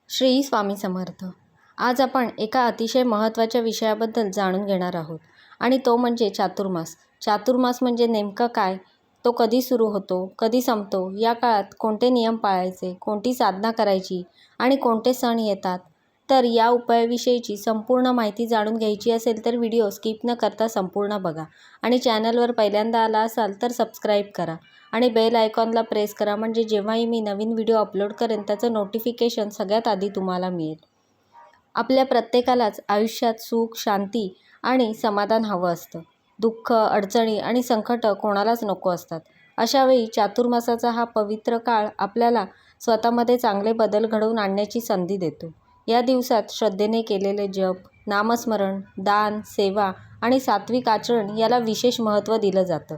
श्री स्वामी समर्थ. आज आपण एका अतिशय महत्त्वाच्या विषयाबद्दल जाणून घेणार आहोत आणि तो म्हणजे चातुर्मास. चातुर्मास म्हणजे नेमकं काय, तो कधी सुरू होतो, कधी संपतो, या काळात कोणते नियम पाळायचे, कोणती साधना करायची आणि कोणते सण येतात. तर या उपायाविषयीची संपूर्ण माहिती जाणून घ्यायची असेल तर व्हिडिओ स्किप न करता संपूर्ण बघा आणि चॅनलवर पहिल्यांदा आला असाल तर सबस्क्राईब करा आणि बेल आयकॉनला प्रेस करा, म्हणजे जेव्हाही मी नवीन व्हिडिओ अपलोड करेन त्याचं नोटिफिकेशन सगळ्यात आधी तुम्हाला मिळेल. आपल्या प्रत्येकालाच आयुष्यात सुख, शांती आणि समाधान हवं असतं. दुःख, अडचणी आणि संकट कोणालाच नको असतात. अशावेळी चातुर्मासाचा हा पवित्र काळ आपल्याला स्वतःमध्ये चांगले बदल घडवून आणण्याची संधी देतो. या दिवसात श्रद्धेने केलेले जप, नामस्मरण, दान, सेवा आणि सात्विक आचरण याला विशेष महत्त्व दिलं जातं.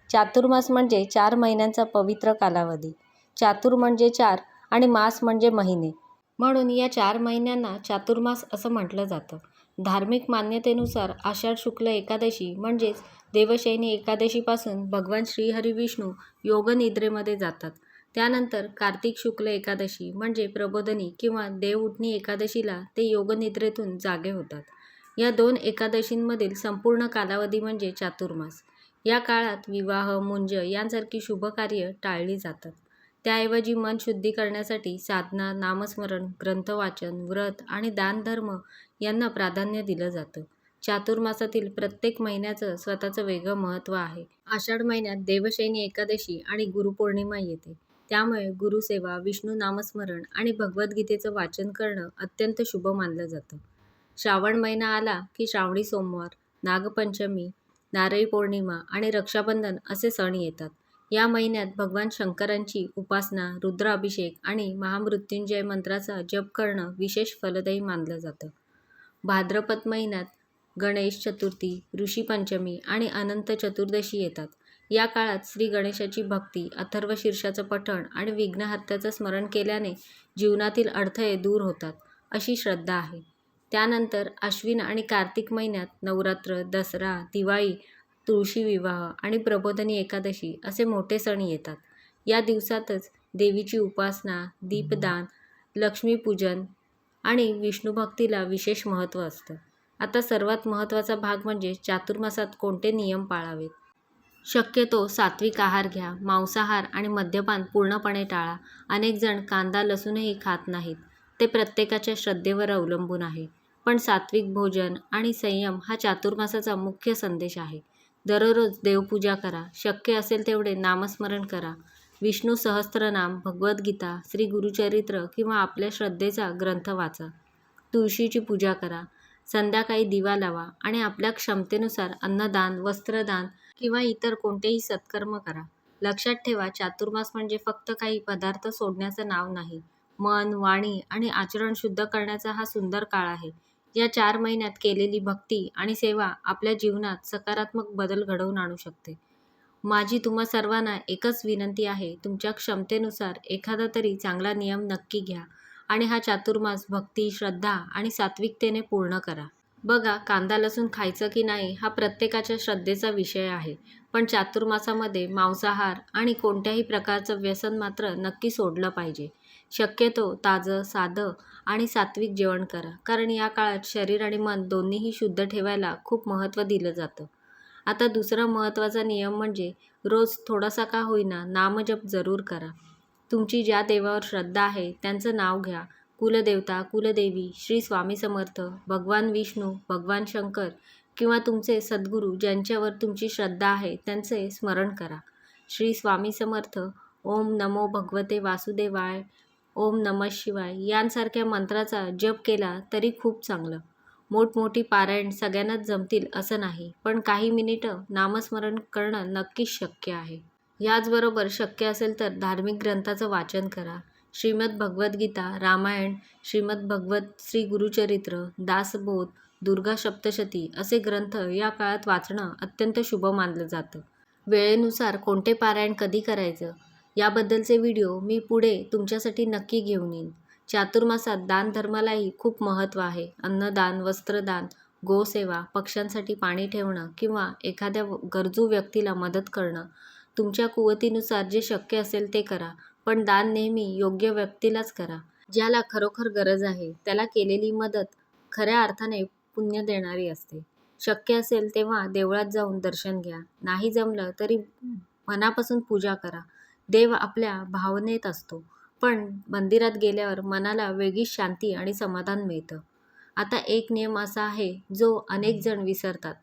चातुर्मास म्हणजे 4 महिन्यांचा पवित्र कालावधी. चातुर म्हणजे 4 आणि मास म्हणजे महिने, म्हणून या 4 महिन्यांना चातुर्मास असं म्हटलं जातं. धार्मिक मान्यतेनुसार आषाढ शुक्ल एकादशी म्हणजेच देवशयनी एकादशीपासून भगवान श्रीहरी विष्णू योगनिद्रेमध्ये जातात. त्यानंतर कार्तिक शुक्ल एकादशी म्हणजे प्रबोधनी किंवा देव उठणी एकादशीला ते योगनिद्रेतून जागे होतात. या 2 एकादशींमधील संपूर्ण कालावधी म्हणजे चातुर्मास. या काळात विवाह, मुंज यांसारखी शुभकार्य टाळली जातात. त्याऐवजी मन शुद्धी करण्यासाठी साधना, नामस्मरण, ग्रंथवाचन, व्रत आणि दानधर्म यांना प्राधान्य दिलं जातं. चातुर्मासातील प्रत्येक महिन्याचं स्वतःचं वेगळं महत्त्व आहे. आषाढ महिन्यात देवशयनी एकादशी आणि गुरुपौर्णिमा येते. त्यामुळे गुरुसेवा, विष्णू नामस्मरण आणि भगवद्गीतेचं वाचन करणं अत्यंत शुभ मानलं जातं. श्रावण महिना आला की श्रावणी सोमवार, नागपंचमी, नारळी पौर्णिमा आणि रक्षाबंधन असे सण येतात. या महिन्यात भगवान शंकरांची उपासना, रुद्राभिषेक आणि महामृत्युंजय मंत्राचा जप करणं विशेष फलदायी मानलं जातं. भाद्रपद महिन्यात गणेश चतुर्थी, ऋषी पंचमी आणि अनंत चतुर्दशी येतात. या काळात श्री गणेशाची भक्ती, अथर्वशीर्षाचं पठण आणि विघ्नहर्त्याचं स्मरण केल्याने जीवनातील अडथळे दूर होतात, अशी श्रद्धा आहे. त्यानंतर आश्विन आणि कार्तिक महिन्यात नवरात्र, दसरा, दिवाळी, तुळशी विवाह आणि प्रबोधनी एकादशी असे मोठे सण येतात. या दिवसातच देवीची उपासना, दीपदान, लक्ष्मीपूजन आणि विष्णुभक्तीला विशेष महत्त्व असतं. आता सर्वात महत्त्वाचा भाग म्हणजे चातुर्मासात कोणते नियम पाळावेत. शक्यतो सात्विक आहार घ्या, मांसाहार आणि मद्यपान पूर्णपणे टाळा. अनेक जण कांदा, लसूणही खात नाहीत. ते प्रत्येकाच्या श्रद्धेवर अवलंबून आहे. पण सात्विक भोजन आणि संयम हा चातुर्मासाचा मुख्य संदेश आहे. दररोज देवपूजा करा, शक्य असेल तेवढे नामस्मरण करा. विष्णू सहस्त्रनाम, भगवद्गीता, श्री गुरुचरित्र किंवा आपल्या श्रद्धेचा ग्रंथ वाचा. तुळशीची पूजा करा. संध्याकाळी दिवा लावा आणि आपल्या क्षमतेनुसार अन्नदान, वस्त्रदान किंवा इतर कोणतेही सत्कर्म करा. लक्षात ठेवा, चातुर्मास म्हणजे फक्त काही पदार्थ सोडण्याचं नाव नाही. मन, वाणी आणि आचरण शुद्ध करण्याचा हा सुंदर काळ आहे. या 4 महिन्यात केलेली भक्ती आणि सेवा आपल्या जीवनात सकारात्मक बदल घडवून आणू शकते. माझी तुम्हा सर्वांना एकच विनंती आहे, तुमच्या क्षमतेनुसार एखादा तरी चांगला नियम नक्की घ्या आणि हा चातुर्मास भक्ती, श्रद्धा आणि सात्विकतेने पूर्ण करा. बघा, कांदा लसूण खायचं की नाही हा प्रत्येकाच्या श्रद्धेचा विषय आहे. पण चातुर्मासामध्ये मांसाहार आणि कोणत्याही प्रकारचं व्यसन मात्र नक्की सोडलं पाहिजे. शक्यतो ताजं, साधं आणि सात्विक जेवण करा, कारण या काळात शरीर आणि मन दोन्हीही शुद्ध ठेवायला खूप महत्त्व दिलं जातं. आता दुसरा महत्त्वाचा नियम म्हणजे रोज थोडासा का होईना नामजप जरूर करा. तुमची ज्या देवावर श्रद्धा आहे त्यांचं नाव घ्या. कुलदेवता, कुलदेवी, श्री स्वामी समर्थ, भगवान विष्णू, भगवान शंकर किंवा तुमचे सद्गुरू ज्यांच्यावर तुमची श्रद्धा आहे त्यांचे स्मरण करा. श्री स्वामी समर्थ, ओम नमो भगवते वासुदेवाय, ओम नमः शिवाय यांसारख्या मंत्राचा जप केला तरी खूप चांगलं. मोठमोठी पारायण सगळ्यांनाच जमतील असं नाही, पण काही मिनिटं नामस्मरण करणं नक्कीच शक्य आहे. याचबरोबर शक्य असेल तर धार्मिक ग्रंथाचं वाचन करा. श्रीमद भगवद्गीता, रामायण, श्रीमद भगवत, श्री गुरुचरित्र, दासबोध, दुर्गा सप्तशती असे ग्रंथ या काळात वाचणं अत्यंत शुभ मानलं जातं. वेळेनुसार कोणते पारायण कधी करायचं याबद्दलचे व्हिडिओ मी पुढे तुमच्यासाठी नक्की घेऊन येईन. चातुर्मासात दानधर्मालाही खूप महत्त्व आहे. अन्नदान, वस्त्रदान, गोसेवा, पक्ष्यांसाठी पाणी ठेवणं किंवा एखाद्या गरजू व्यक्तीला मदत करणं. तुमच्या कुवतीनुसार जे शक्य असेल ते करा, पण दान नेहमी योग्य व्यक्तीलाच करा. ज्याला खरोखर गरज आहे त्याला केलेली मदत खऱ्या अर्थाने पुण्य देणारी असते. शक्य असेल तेव्हा देवळात जाऊन दर्शन घ्या. नाही जमलं तरी मनापासून पूजा करा. देव आपल्या भावनेत असतो, पण मंदिरात गेल्यावर मनाला वेगळीच शांती आणि समाधान मिळतं. आता एक नियम असा आहे जो अनेक जण विसरतात.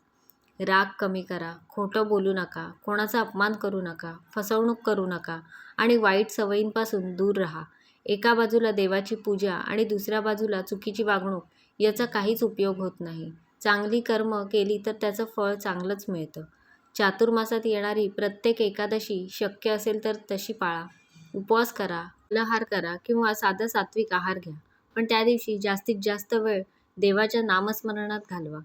राग कमी करा, खोटं बोलू नका, कोणाचा अपमान करू नका, फसवणूक करू नका आणि वाईट सवयींपासून दूर राहा. एका बाजूला देवाची पूजा आणि दुसऱ्या बाजूला चुकीची वागणूक याचा काहीच उपयोग होत नाही. चांगली कर्म केली तर त्याचं फळ चांगलंच मिळतं. चातुर्मासात येणारी प्रत्येक एकादशी शक्य असेल तर तशी पाळा. उपवास करा, फलाहार करा किंवा साधं सात्विक आहार घ्या. पण त्या दिवशी जास्तीत जास्त वेळ देवाच्या नामस्मरणात घालवा.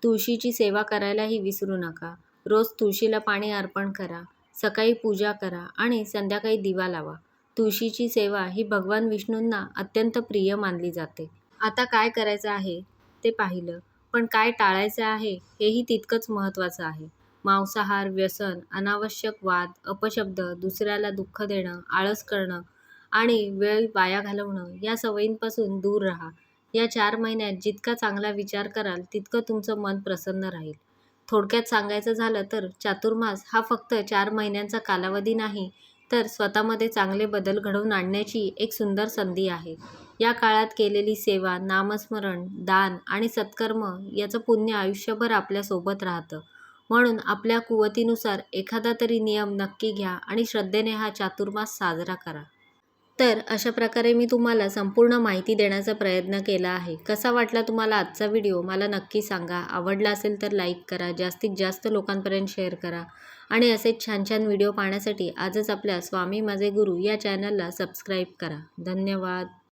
तुळशीची सेवा करायलाही विसरू नका. रोज तुळशीला पाणी अर्पण करा. सकाळी पूजा करा आणि संध्याकाळी दिवा लावा. तुळशीची सेवा ही भगवान विष्णूंना अत्यंत प्रिय मानली जाते. आता काय करायचं आहे ते पाहिलं, पण काय टाळायचं आहे हेही तितकंच महत्त्वाचं आहे. मांसाहार, व्यसन, अनावश्यक वाद, अपशब्द, दुसऱ्याला दुःख देणं, आळस करणं आणि वेळ वाया घालवणं या सवयींपासून दूर राहा. या 4 महिन्यात जितका चांगला विचार कराल तितकं तुमचं मन प्रसन्न राहील. थोडक्यात सांगायचं झालं तर चातुर्मास हा फक्त 4 महिन्यांचा कालावधी नाही, तर स्वतःमध्ये चांगले बदल घडवून आणण्याची एक सुंदर संधी आहे. या काळात केलेली सेवा, नामस्मरण, दान आणि सत्कर्म याचं पुण्य आयुष्यभर आपल्यासोबत राहतं. म्हणून आपल्या कुवतीनुसार एखादा तरी नियम नक्की घ्या आणि श्रद्धेने हा चातुर्मास साजरा करा. तर अशा प्रकारे मी तुम्हाला संपूर्ण माहिती देण्याचा प्रयत्न केला आहे. कसा वाटला तुम्हाला आजचा व्हिडिओ मला नक्की सांगा. आवडला असेल तर लाईक करा, जास्तीत जास्त लोकांपर्यंत शेअर करा आणि असेच छान छान व्हिडिओ पाहण्यासाठी आजच आपल्या स्वामी माझे गुरु या चॅनलला सबस्क्राईब करा. धन्यवाद.